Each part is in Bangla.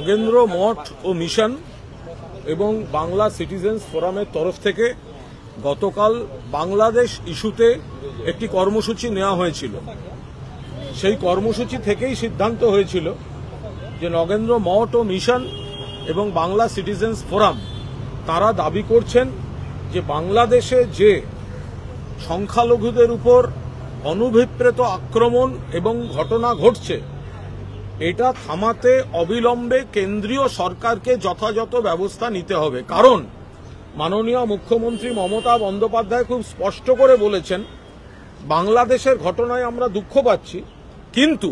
নগেন্দ্র মঠ ও মিশন এবং বাংলা সিটিজেন্স ফোরামের তরফ থেকে গতকাল বাংলাদেশ ইস্যুতে একটি কর্মসূচি নেওয়া হয়েছিল। সেই কর্মসূচি থেকেই সিদ্ধান্ত হয়েছিল যে নগেন্দ্র মঠ ও মিশন এবং বাংলা সিটিজেন্স ফোরাম তারা দাবি করছেন যে বাংলাদেশে যে সংখ্যালঘুদের উপর অনভিপ্রেত আক্রমণ এবং ঘটনা ঘটছে এটা থামাতে অবিলম্বে কেন্দ্রীয় সরকারকে যথাযথ ব্যবস্থা নিতে হবে। কারণ মাননীয় মুখ্যমন্ত্রী মমতা বন্দ্যোপাধ্যায় খুব স্পষ্ট করে বলেছেন, বাংলাদেশের ঘটনায় আমরা দুঃখ পাচ্ছি, কিন্তু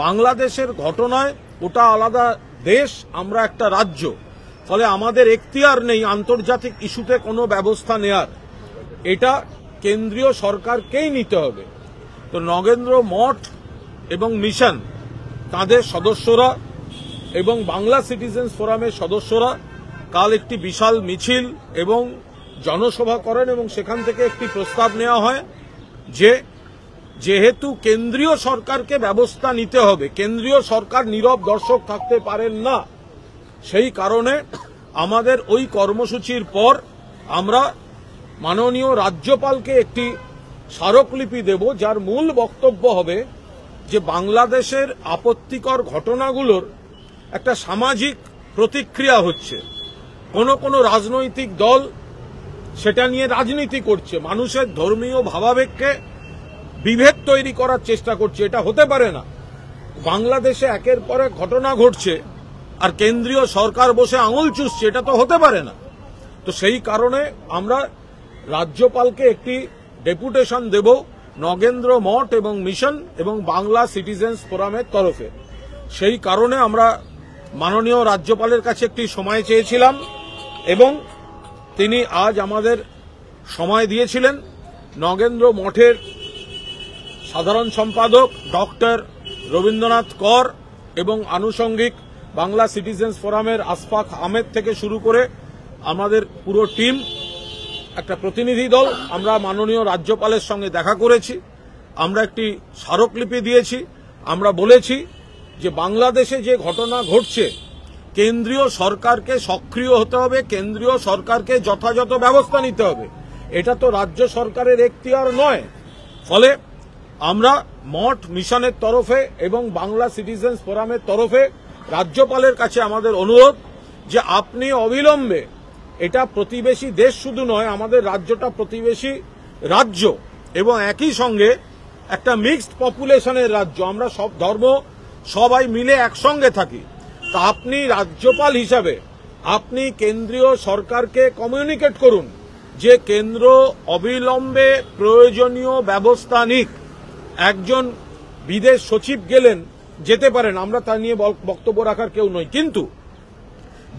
বাংলাদেশের ঘটনায় ওটা আলাদা দেশ, আমরা একটা রাজ্য, ফলে আমাদের এখতিয়ার নেই আন্তর্জাতিক ইস্যুতে কোনো ব্যবস্থা নেয়ার, এটা কেন্দ্রীয় সরকারকেই নিতে হবে। তো নগেন্দ্র মঠ এবং মিশন তাদের সদস্যরা এবং বাংলা সিটিজেন্স ফোরামের সদস্যরা কাল একটি বিশাল মিছিল এবং জনসভা করেন এবং সেখান থেকে একটি প্রস্তাব নেওয়া হয় যে যেহেতু কেন্দ্রীয় সরকারকে ব্যবস্থা নিতে হবে, কেন্দ্রীয় সরকার নীরব দর্শক থাকতে পারেন না, সেই কারণে আমাদের ওই কর্মসূচির পর আমরা মাননীয় রাজ্যপালকে একটি স্মারকলিপি দেব, যার মূল বক্তব্য হবে যে বাংলাদেশের আপত্তিকর ঘটনাগুলোর একটা সামাজিক প্রতিক্রিয়া হচ্ছে, কোন রাজনৈতিক দল সেটা নিয়ে রাজনীতি করছে, মানুষের ধর্মীয় ভাবাবেগকে বিভেদ তৈরি করার চেষ্টা করছে, এটা হতে পারে না। বাংলাদেশে একের পর এক ঘটনা ঘটছে আর কেন্দ্রীয় সরকার বসে আঙুল চুষছে, এটা তো হতে পারে না। তো সেই কারণে আমরা রাজ্যপালকে একটি ডেপুটেশন দেব নগেন্দ্র মঠ এবং মিশন এবং বাংলা সিটিজেন্স ফোরামের তরফে। সেই কারণে আমরা মাননীয় রাজ্যপালের কাছে একটি সময় চেয়েছিলাম এবং তিনি আজ আমাদের সময় দিয়েছিলেন। নগেন্দ্র মঠের সাধারণ সম্পাদক ডক্টর রবীন্দ্রনাথ কর এবং আনুষঙ্গিক বাংলা সিটিজেন্স ফোরামের আশফাক আহমেদ থেকে শুরু করে আমাদের পুরো টিম, একটা প্রতিনিধি দল, আমরা মাননীয় রাজ্যপালের সঙ্গে দেখা করেছি, আমরা একটি স্মারকলিপি দিয়েছি, আমরা বলেছি যে বাংলাদেশে যে ঘটনা ঘটছে কেন্দ্রীয় সরকারকে সক্রিয় হতে হবে, কেন্দ্রীয় সরকারকে যথাযথ ব্যবস্থা নিতে হবে, এটা তো রাজ্য সরকারের এখতিয়ার নয়। ফলে আমরা মঠ মিশনের তরফে এবং বাংলা সিটিজেন্স ফোরামের তরফে রাজ্যপালের কাছে আমাদের অনুরোধ যে আপনি অবিলম্বে, এটা প্রতিবেশী দেশ শুধু নয়, আমাদের রাজ্যটা প্রতিবেশী রাজ্য এবং একই সঙ্গে একটা মিক্সড পপুলেশনের রাজ্য, আমরা সব ধর্ম সবাই মিলে একসঙ্গে থাকি। তা আপনি রাজ্যপাল হিসাবে আপনি কেন্দ্রীয় সরকারকে কমিউনিকেট করুন যে কেন্দ্র অবিলম্বে প্রয়োজনীয় ব্যবস্থা নিক। একজন বিদেশ সচিব গেলেন, যেতে পারেন, আমরা তা নিয়ে বক্তব্য রাখার কেউ নই, কিন্তু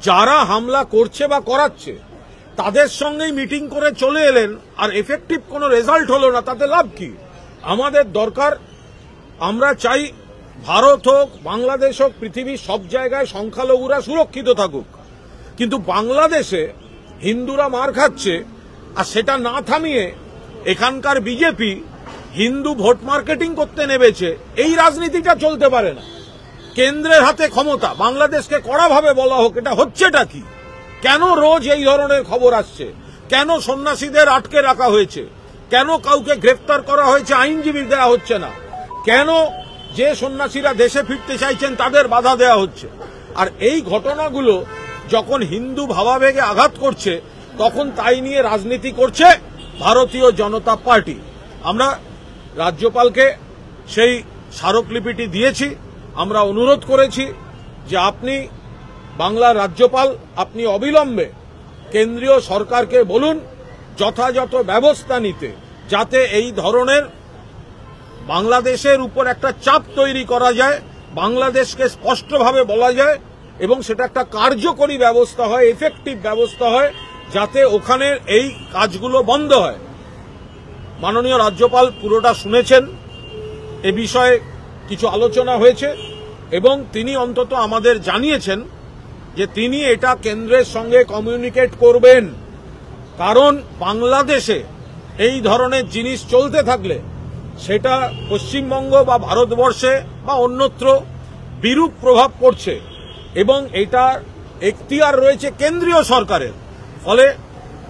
যারা হামলা করছে বা করাচ্ছে তাদের সঙ্গেই মিটিং করে চলে এলেন আর এফেক্টিভ কোনো রেজাল্ট হলো না, তাতে লাভ কি? আমাদের দরকার, আমরা চাই ভারত হোক, বাংলাদেশ হোক, পৃথিবীর সব জায়গায় সংখ্যালঘুরা সুরক্ষিত থাকুক, কিন্তু বাংলাদেশে হিন্দুরা মার খাচ্ছে আর সেটা না থামিয়ে এখানকার বিজেপি হিন্দু ভোট মার্কেটিং করতে নেমেছে। এই রাজনীতিটা চলতে পারে না। কেন্দ্রের হাতে ক্ষমতা, বাংলাদেশকে কড়াভাবে বলা হোক, এটা হচ্ছেটা কি? কেন রোজ এই ধরনের খবর আসছে? কেন সন্ন্যাসীদের আটকে রাখা হয়েছে? কেন কাউকে গ্রেফতার করা হয়েছে, আইনজীবী দেওয়া হচ্ছে না? কেন যে সন্ন্যাসীরা দেশে ফিরতে চাইছেন তাদের বাধা দেওয়া হচ্ছে? আর এই ঘটনাগুলো যখন হিন্দু ভাবাবেগে আঘাত করছে তখন তাই নিয়ে রাজনীতি করছে ভারতীয় জনতা পার্টি। আমরা রাজ্যপালকে সেই স্মারকলিপিটি দিয়েছি, আমরা অনুরোধ করেছি যে আপনি বাংলার রাজ্যপাল, আপনি অবিলম্বে কেন্দ্রীয় সরকারকে বলুন যথাযথ ব্যবস্থা নিতে, যাতে এই ধরনের বাংলাদেশের উপর একটা চাপ তৈরি করা যায়, বাংলাদেশকে স্পষ্টভাবে বলা যায় এবং সেটা একটা কার্যকরী ব্যবস্থা হয়, এফেক্টিভ ব্যবস্থা হয়, যাতে ওখানের এই কাজগুলো বন্ধ হয়। মাননীয় রাজ্যপাল পুরোটা শুনেছেন, এ বিষয়ে কিছু আলোচনা হয়েছে এবং তিনি অন্তত আমাদের জানিয়েছেন যে তিনি এটা কেন্দ্রের সঙ্গে কমিউনিকেট করবেন, কারণ বাংলাদেশে এই ধরনের জিনিস চলতে থাকলে সেটা পশ্চিমবঙ্গ বা ভারতবর্ষে বা অন্যত্র বিরূপ প্রভাব পড়ছে। এবং এটা এখতিয়ার রয়েছে কেন্দ্রীয় সরকারের। ফলে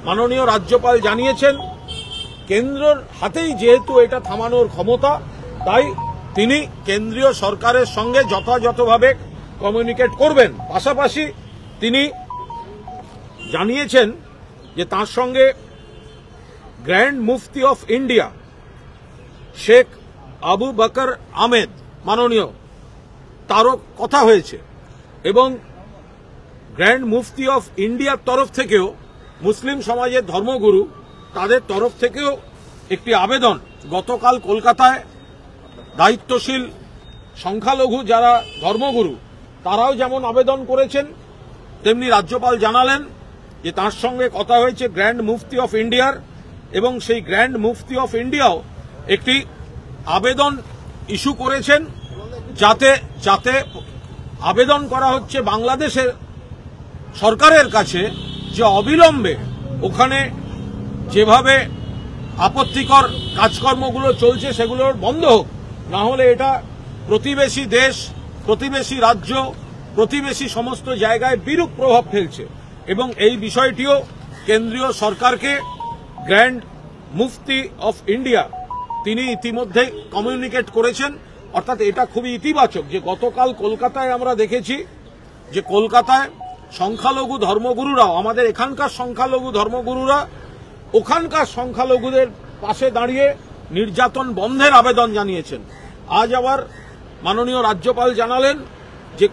মাননীয় রাজ্যপাল জানিয়েছেন কেন্দ্রের হাতেই যেহেতু এটা থামানোর ক্ষমতা, তাই তিনি কেন্দ্রীয় সরকারের সঙ্গে যথাযথভাবে কমিউনিকেট করবেন। পাশাপাশি তিনি জানিয়েছেন যে তার সঙ্গে grand mufti of India Sheikh Abu Bakr Ahmed মাননীয় তারও কথা হয়েছে এবং গ্র্যান্ড মুফতি অফ ইন্ডিয়ার তরফ থেকেও মুসলিম সমাজের ধর্মগুরু তাদের তরফ থেকেও একটি আবেদন গতকাল কলকাতায় দায়িত্বশীল সংখ্যালঘু যারা ধর্মগুরু তারাও যেমন আবেদন করেছেন, তেমনি রাজ্যপাল জানালেন যে তার সঙ্গে কথা হয়েছে গ্র্যান্ড মুফতি অফ ইন্ডিয়ার এবং সেই গ্র্যান্ড মুফতি অফ ইন্ডিয়াও একটি আবেদন ইস্যু করেছেন, যাতে আবেদন করা হচ্ছে বাংলাদেশের সরকারের কাছে যে অবিলম্বে ওখানে যেভাবে আপত্তিকর কাজকর্মগুলো চলছে সেগুলো বন্ধ হোক, না হলে এটা প্রতিবেশী দেশ, প্রতিবেশী রাজ্য, প্রতিবেশী সমস্ত জায়গায় বিরূপ প্রভাব ফেলছে। এবং এই বিষয়টিও কেন্দ্রীয় সরকারকে গ্র্যান্ড মুফতি অফ ইন্ডিয়া তিনি ইতিমধ্যে কমিউনিকেট করেছেন। অর্থাৎ এটা খুবই ইতিবাচক যে গতকাল কলকাতায় আমরা দেখেছি যে কলকাতায় সংখ্যালঘু ধর্মগুরুরাও, আমাদের এখানকার সংখ্যালঘু ধর্মগুরুরা ওখানকার সংখ্যালঘুদের পাশে দাঁড়িয়ে নির্যাতন বন্ধের আবেদন জানিয়েছেন। আজ আবার মাননীয় রাজ্যপাল জানালেন যে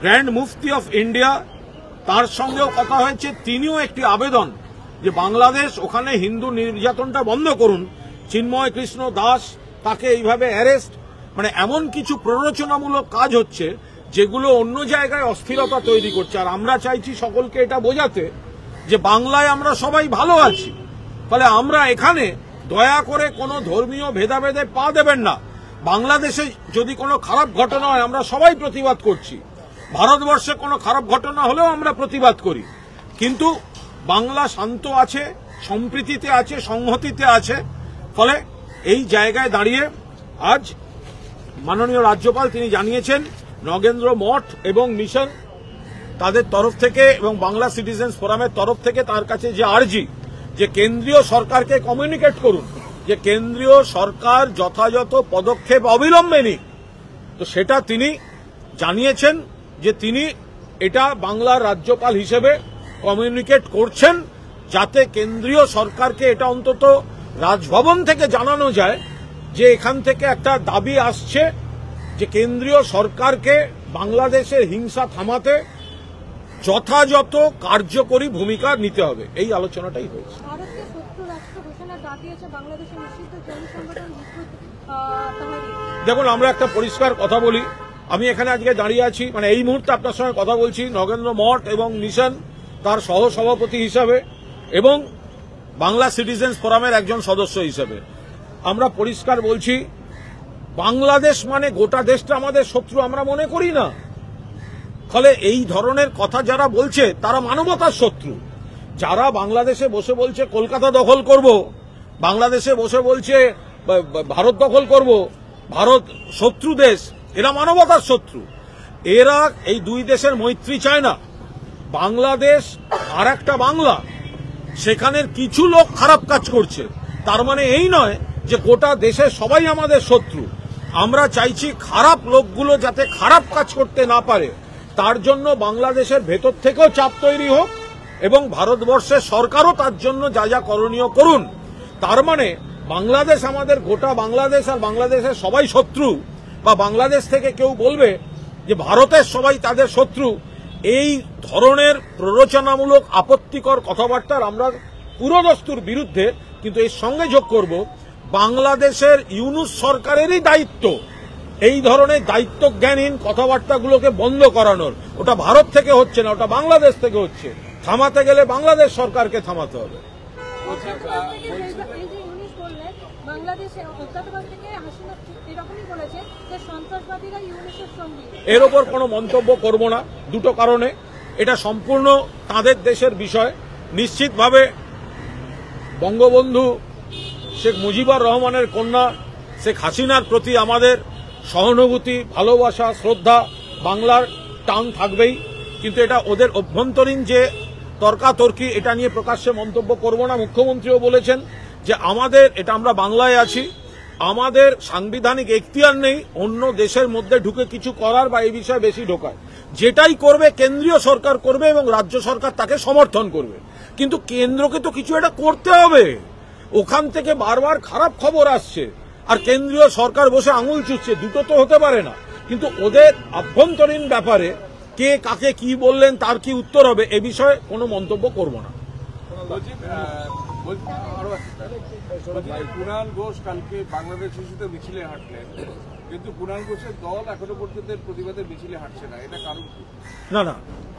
গ্র্যান্ড মুফতি অফ ইন্ডিয়া তার সঙ্গেও কথা হয়েছে, তিনিও একটি আবেদন যে বাংলাদেশ ওখানে হিন্দু নির্যাতনটা বন্ধ করুন। চিন্ময় কৃষ্ণ দাস তাকে এইভাবে অ্যারেস্ট, মানে এমন কিছু প্ররোচনামূলক কাজ হচ্ছে যেগুলো অন্য জায়গায় অস্থিরতা তৈরি করছে। আর আমরা চাইছি সকলকে এটা বোঝাতে যে বাংলায় আমরা সবাই ভালো আছি, ফলে আমরা এখানে দয়া করে কোনো ধর্মীয় ভেদাভেদে পা দেবেন না। বাংলাদেশে যদি কোনো খারাপ ঘটনা হয় আমরা সবাই প্রতিবাদ করছি, ভারতবর্ষে কোনো খারাপ ঘটনা হলেও আমরা প্রতিবাদ করি, কিন্তু বাংলা শান্ত আছে, সম্প্রীতিতে আছে, সংহতিতে আছে। ফলে এই জায়গায় দাঁড়িয়ে আজ মাননীয় রাজ্যপাল তিনি জানিয়েছেন নগেন্দ্র মঠ এবং মিশন তাদের তরফ থেকে এবং বাংলা সিটিজেন্স ফোরামের তরফ থেকে তার কাছে যে আর্জি যে কেন্দ্রীয় সরকারকে কমিউনিকেট করুন যে কেন্দ্রীয় সরকার যথাযথ পদক্ষেপ অবিলম্বে নিক। তো সেটা তিনি জানিয়েছেন যে তিনি এটা বাংলার রাজ্যপাল হিসেবে কমিউনিকেট করছেন, যাতে কেন্দ্রীয় সরকারকে এটা অন্তত রাজভবন থেকে জানানো যায় যে এখান থেকে একটা দাবি আসছে যে কেন্দ্রীয় সরকারকে বাংলাদেশের হিংসা থামাতে যথাযথ কার্যকরী ভূমিকা নিতে হবে। এই আলোচনাটাই হয়েছে। দেখুন, আমরা একটা পরিষ্কার কথা বলি, আমি এখানে আজকে দাঁড়িয়ে আছি, মানে এই মুহূর্তে আপনার সঙ্গে কথা বলছি নগেন্দ্র মঠ এবং মিশন তার সহ সভাপতি হিসাবে এবং বাংলা সিটিজেন্স ফোরামের একজন সদস্য হিসেবে। আমরা পরিষ্কার বলছি, বাংলাদেশ মানে গোটা দেশটা আমাদের শত্রু আমরা মনে করি না। ফলে এই ধরনের কথা যারা বলছে তারা মানবতার শত্রু। যারা বাংলাদেশে বসে বলছে কলকাতা দখল করব, বাংলাদেশে বসে বলছে ভারত দখল করব, ভারত শত্রু দেশ, এরা মানবতার শত্রু। এরা এই দুই দেশের মৈত্রী চায় না। বাংলাদেশ আর একটা বাংলা, সেখানের কিছু লোক খারাপ কাজ করছে, তার মানে এই নয় যে গোটা দেশের সবাই আমাদের শত্রু। আমরা চাইছি খারাপ লোকগুলো যাতে খারাপ কাজ করতে না পারে, তার জন্য বাংলাদেশের ভেতর থেকেও চাপ তৈরি হোক এবং ভারতবর্ষের সরকারও তার জন্য যা যা করণীয় করুন। তার মানে বাংলাদেশ আমাদের গোটা বাংলাদেশ আর বাংলাদেশের সবাই শত্রু, বা বাংলাদেশ থেকে কেউ বলবে যে ভারতের সবাই তাদের শত্রু, এই ধরনের প্ররোচনামূলক আপত্তিকর কথাবার্তার আমরা পুরোদস্তুর বিরুদ্ধে। কিন্তু এর সঙ্গে যোগ করব, বাংলাদেশের ইউনূস সরকারেরই দায়িত্ব এই ধরনের দায়িত্বজ্ঞানহীন কথাবার্তাগুলোকে বন্ধ করানোর। ওটা ভারত থেকে হচ্ছে না, ওটা বাংলাদেশ থেকে হচ্ছে। থামাতে গেলে বাংলাদেশ সরকারকে থামাতে হবে। এর ওপর কোনো মন্তব্য করব না, দুটো কারণে। এটা সম্পূর্ণ তাদের দেশের বিষয়। নিশ্চিতভাবে বঙ্গবন্ধু শেখ মুজিবুর রহমানের কন্যা শেখ হাসিনার প্রতি আমাদের সহানুভূতি, ভালোবাসা, শ্রদ্ধা বাংলার টান থাকবেই। কিন্তু এটা ওদের অভ্যন্তরীণ যে তর্কাতর্কি, এটা নিয়ে প্রকাশ্যে মন্তব্য করব না। মুখ্যমন্ত্রীও বলেছেন যে আমাদের, এটা আমরা বাংলায় আছি, আমাদের সাংবিধানিক এখতিয়ার নেই অন্য দেশের মধ্যে ঢুকে কিছু করার বা এই বিষয়ে বেশি ঢোকায়। যেটাই করবে কেন্দ্রীয় সরকার করবে এবং রাজ্য সরকার তাকে সমর্থন করবে, কিন্তু কেন্দ্রকে তো কিছু এটা করতে হবে। ওখান থেকে বারবার খারাপ খবর আসছে আর কেন্দ্রীয় সরকার বসে আঙুল চুষছে, দুটো তো হতে পারে না। কিন্তু ওদের আভ্যন্তরীণ ব্যাপারে কে কাকে কি বললেন, তার কি উত্তর হবে, এ বিষয়ে কোনো মন্তব্য করব না। কুণাল ঘোষ কালকে বাংলাদেশ ইস্যুতে মিছিলে হাঁটলেন, কিন্তু কুণাল ঘোষের দল এখনো পর্যন্ত প্রতিবাদের মিছিলে হাঁটছে না, এটা কারণ কি? না,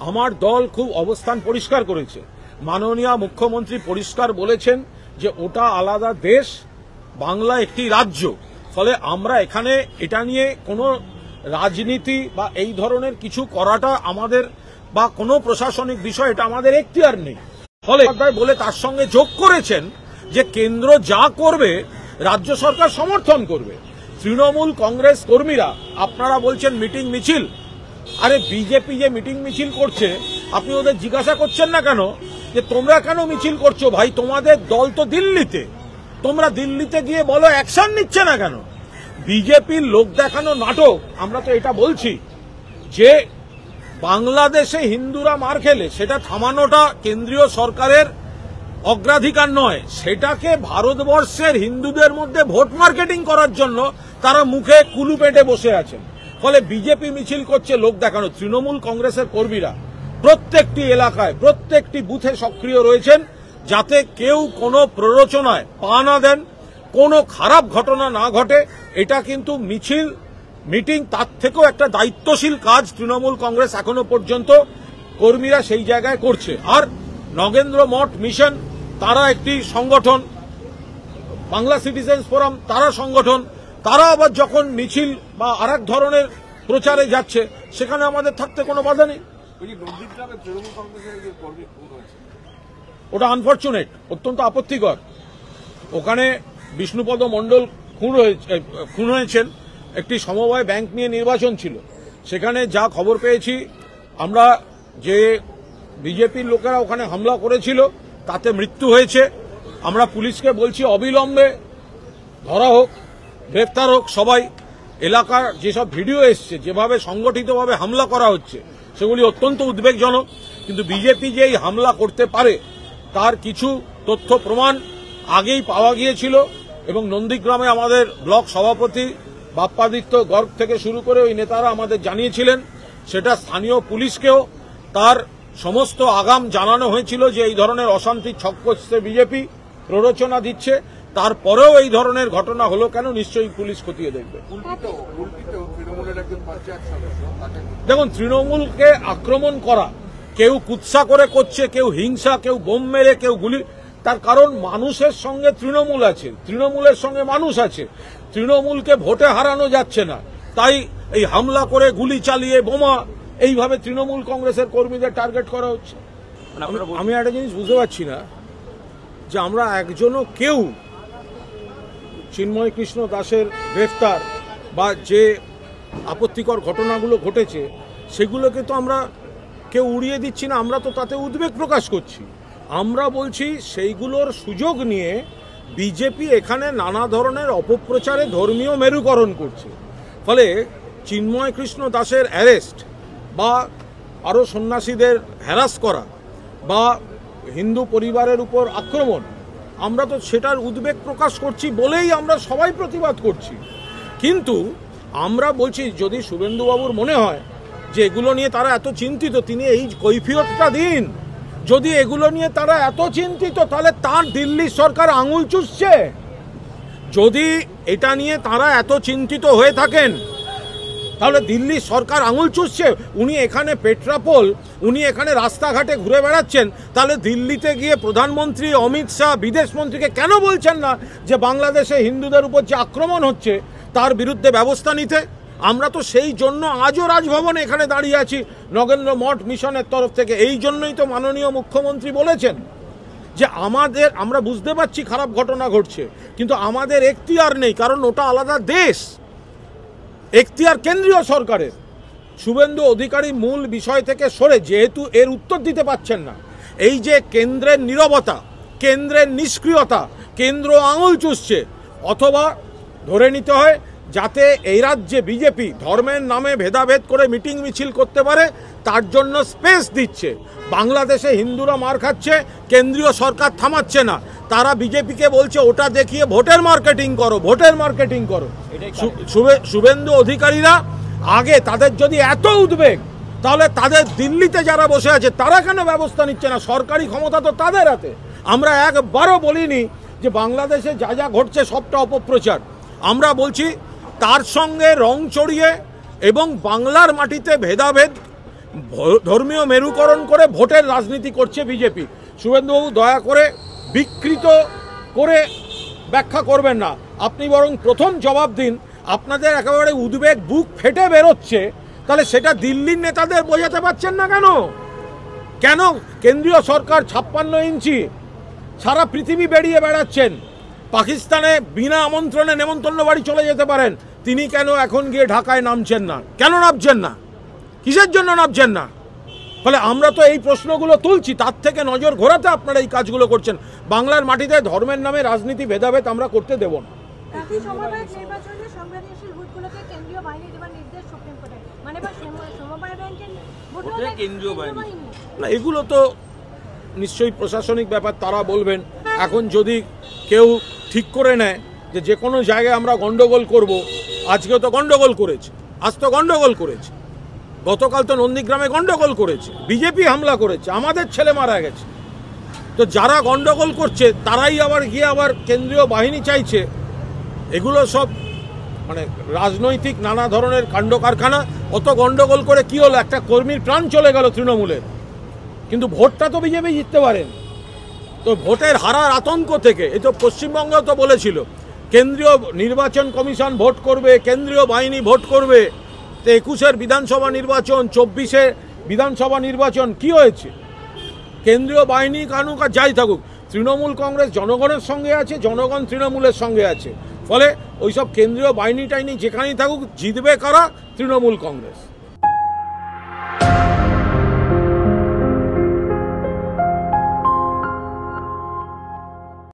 আমার দল খুব অবস্থান পরিষ্কার করেছে। মাননীয় মুখ্যমন্ত্রী পরিষ্কার বলেছেন যে ওটা আলাদা দেশ, বাংলা একটি রাজ্য। ফলে আমরা এখানে এটা নিয়ে কোনো রাজনীতি বা এই ধরনের কিছু করাটা আমাদের বা কোনো প্রশাসনিক বিষয়, এটা আমাদের এখতিয়ার নেই। ফলে বলে তার সঙ্গে যোগ করেছেন যে কেন্দ্র যা করবে রাজ্য সরকার সমর্থন করবে। তৃণমূল কংগ্রেস কর্মীরা, আপনারা বলছেন মিটিং মিছিল, আরে বিজেপি যে মিটিং মিছিল করছে আপনি ওদের জিজ্ঞাসা করছেন না কেন যে তোমরা কেন মিছিল করছো? ভাই, তোমাদের দল তো দিল্লিতে, তোমরা দিল্লিতে গিয়ে বলো অ্যাকশন নিচ্ছে না কেন? বিজেপির লোক দেখানো নাটক। আমরা তো এটা বলছি যে বাংলাদেশে হিন্দুরা মার খেলে সেটা থামানোটা কেন্দ্রীয় সরকারের অগ্রাধিকার নয়, সেটাকে ভারতবর্ষের হিন্দুদের মধ্যে ভোট মার্কেটিং করার জন্য তারা মুখে কুলু পেটে বসে আছেন। ফলে বিজেপি মিছিল করছে লোক দেখানো। তৃণমূল কংগ্রেসের কর্মীরা প্রত্যেকটি এলাকায় প্রত্যেকটি বুথে সক্রিয় রয়েছেন, যাতে কেউ কোনো প্ররোচনায় পা না দেন, কোনো খারাপ ঘটনা না ঘটে। এটা কিন্তু মিছিল মিটিং তার থেকেও একটা দায়িত্বশীল কাজ তৃণমূল কংগ্রেস এখনো পর্যন্ত কর্মীরা সেই জায়গায় করছে। আর নগেন্দ্র মঠ মিশন তারা একটি সংগঠন, বাংলা সিটিজেন্স ফোরাম তারা সংগঠন, তারা আবার যখন মিছিল বা আরেক ধরনের প্রচারে যাচ্ছে সেখানে আমাদের থাকতে কোনো বাধা নেই। ওটা আনফরচুনেট, অত্যন্ত আপত্তিকর। ওখানে বিষ্ণুপদ মণ্ডল খুন হয়েছেন। একটি সমবায় ব্যাংক নিয়ে নির্বাচন ছিল, সেখানে যা খবর পেয়েছি আমরা, যে বিজেপির লোকেরা ওখানে হামলা করেছিল তাতে মৃত্যু হয়েছে। আমরা পুলিশকে বলছি অবিলম্বে ধরা হোক, গ্রেফতার হোক সবাই। এলাকার যেসব ভিডিও এসছে, যেভাবে সংগঠিতভাবে হামলা করা হচ্ছে, সেগুলি অত্যন্ত উদ্বেগজনক। কিন্তু বিজেপি যে এই হামলা করতে পারে তার কিছু তথ্য প্রমাণ আগেই পাওয়া গিয়েছিল এবং নন্দীগ্রামে আমাদের ব্লক সভাপতি বাপ্পাদিত্য গর্গ থেকে শুরু করে ওই নেতারা আমাদের জানিয়েছিলেন। সেটা স্থানীয় পুলিশকেও তার সমস্ত আগাম জানানো হয়েছিল যে এই ধরনের অশান্তির ছক করছে বিজেপি, প্ররোচনা দিচ্ছে। তারপরেও এই ধরনের ঘটনা হলো কেন, নিশ্চয়ই পুলিশ খতিয়ে দেখবে। দেখুন, তৃণমূলকে আক্রমণ করা কেউ কুৎসা করে করছে, কেউ হিংসা, কেউ বোম মেরে, কেউ গুলি, তার কারণ মানুষের সঙ্গে তৃণমূল আছে, তৃণমূলের সঙ্গে মানুষ আছে। তৃণমূলকে ভোটে হারানো যাচ্ছে না, তাই এই হামলা করে গুলি চালিয়ে বোমা এইভাবে তৃণমূল কংগ্রেসের কর্মীদের টার্গেট করা হচ্ছে। আমি একটা জিনিস বুঝতে পারছি না যে আমরা একজনও কেউ চিন্ময় কৃষ্ণ দাসের গ্রেফতার বা যে আপত্তিকর ঘটনাগুলো ঘটেছে সেগুলোকে তো আমরা কেউ উড়িয়ে দিচ্ছি না, আমরা তো তাতে উদ্বেগ প্রকাশ করছি। আমরা বলছি সেইগুলোর সুযোগ নিয়ে বিজেপি এখানে নানা ধরনের অপপ্রচারে ধর্মীয় মেরুকরণ করছে। ফলে চিন্ময় কৃষ্ণ দাসের অ্যারেস্ট বা আরও সন্ন্যাসীদের হ্যারাস করা বা হিন্দু পরিবারের উপর আক্রমণ, আমরা তো সেটার উদ্বেগ প্রকাশ করছি বলেই আমরা সবাই প্রতিবাদ করছি। কিন্তু আমরা বলছি যদি শুভেন্দুবাবুর মনে হয় যে এগুলো নিয়ে তারা এত চিন্তিত, তিনি এই কৈফিয়তটা দিন। যদি এগুলো নিয়ে তারা এত চিন্তিত, তাহলে তার দিল্লি সরকার আঙুল চুষছে। যদি এটা নিয়ে তারা এত চিন্তিত হয়ে থাকেন তাহলে দিল্লি সরকার আঙুল চুষছে। উনি এখানে পেট্রাপোল, উনি এখানে রাস্তাঘাটে ঘুরে বেড়াচ্ছেন, তাহলে দিল্লিতে গিয়ে প্রধানমন্ত্রী অমিত শাহ বিদেশমন্ত্রীকে কেন বলছেন না যে বাংলাদেশে হিন্দুদের উপর যে আক্রমণ হচ্ছে তার বিরুদ্ধে ব্যবস্থা নিতে? আমরা তো সেই জন্য আজও রাজভবনে এখানে দাঁড়িয়ে আছি নগেন্দ্র মঠ মিশনের তরফ থেকে। এই জন্যই তো মাননীয় মুখ্যমন্ত্রী বলেছেন যে আমরা বুঝতে পারছি খারাপ ঘটনা ঘটছে, কিন্তু আমাদের এখতিয়ার নেই, কারণ ওটা আলাদা দেশ, এখতিয়ার কেন্দ্রীয় সরকারের। শুভেন্দু অধিকারী মূল বিষয় থেকে সরে, যেহেতু এর উত্তর দিতে পারছেন না, এই যে কেন্দ্রের নীরবতা, কেন্দ্রের নিষ্ক্রিয়তা, কেন্দ্র আঙুল চুষছে, অথবা ধরে নিতে হয় যাতে এই রাজ্যে বিজেপি ধর্মের নামে ভেদাভেদ করে মিটিং মিছিল করতে পারে, তার জন্য স্পেস দিচ্ছে। বাংলাদেশে হিন্দুরা মার খাচ্ছে, কেন্দ্রীয় সরকার থামাচ্ছে না, তারা বিজেপিকে বলছে ওটা দেখিয়ে ভোটের মার্কেটিং করো, ভোটের মার্কেটিং করো। শুভেন্দু অধিকারীরা আগে, তাদের যদি এত উদ্বেগ, তাহলে তাদের দিল্লিতে যারা বসে আছে তারা কেন ব্যবস্থা নিচ্ছে না? সরকারি ক্ষমতা তো তাদের হাতে। আমরা একবারও বলিনি যে বাংলাদেশে যা যা ঘটছে সবটা অপপ্রচার। আমরা বলছি তার সঙ্গে রং চড়িয়ে এবং বাংলার মাটিতে ভেদাভেদ, ধর্মীয় মেরুকরণ করে ভোটের রাজনীতি করছে বিজেপি। শুভেন্দুবাবু দয়া করে বিকৃত করে ব্যাখ্যা করবেন না, আপনি বরং প্রথম জবাব দিন। আপনাদের একেবারে উদ্বেগ বুক ফেটে বেরোচ্ছে, তাহলে সেটা দিল্লির নেতাদের বোঝাতে পারছেন না কেন? কেন কেন্দ্রীয় সরকার 56 ইঞ্চি সারা পৃথিবী বেরিয়ে বেড়াচ্ছেন, পাকিস্তানে বিনা আমন্ত্রণে নেমন্তন্ন বাড়ি চলে যেতে পারেন, তিনি কেন এখন গিয়ে ঢাকায় নামছেন না? কেন নামছেন না? কিসের জন্য নামছেন না? ফলে আমরা তো এই প্রশ্নগুলো তুলছি, তার থেকে নজর ঘোরাতে আপনারা এই কাজগুলো করছেন। বাংলার মাটিতে ধর্মের নামে রাজনীতি, ভেদাভেদ আমরা করতে দেব না। না, এগুলো তো নিশ্চয়ই প্রশাসনিক ব্যাপার, তারা বলবেন। এখন যদি কেউ ঠিক করে নেয় যে কোনো জায়গায় আমরা গন্ডগোল করব, আজকেও তো গন্ডগোল করেছে, আজ তো গন্ডগোল করেছে, গতকাল তো নন্দীগ্রামে গন্ডগোল করেছে, বিজেপি হামলা করেছে, আমাদের ছেলে মারা গেছে। তো যারা গন্ডগোল করছে তারাই আবার গিয়ে আবার কেন্দ্রীয় বাহিনী চাইছে, এগুলো সব মানে রাজনৈতিক নানা ধরনের কাণ্ড কারখানা। অত গন্ডগোল করে কি হলো? একটা কর্মীর প্রাণ চলে গেল তৃণমূলের, কিন্তু ভোটটা তো বিজেপি জিততে পারেন। তো ভোটের হারার আতঙ্ক থেকে, এই তো পশ্চিমবঙ্গেও তো বলেছিল কেন্দ্রীয় নির্বাচন কমিশন ভোট করবে, কেন্দ্রীয় বাহিনী ভোট করবে। তো 21-এর বিধানসভা নির্বাচন, 24-এর বিধানসভা নির্বাচন কি হয়েছে? কেন্দ্রীয় বাহিনী কানুক আর যাই থাকুক, তৃণমূল কংগ্রেস জনগণের সঙ্গে আছে, জনগণ তৃণমূলের সঙ্গে আছে। ফলে ওইসব কেন্দ্রীয় বাহিনী টাইনি যেখানেই থাকুক, জিতবে কারা? তৃণমূল কংগ্রেস।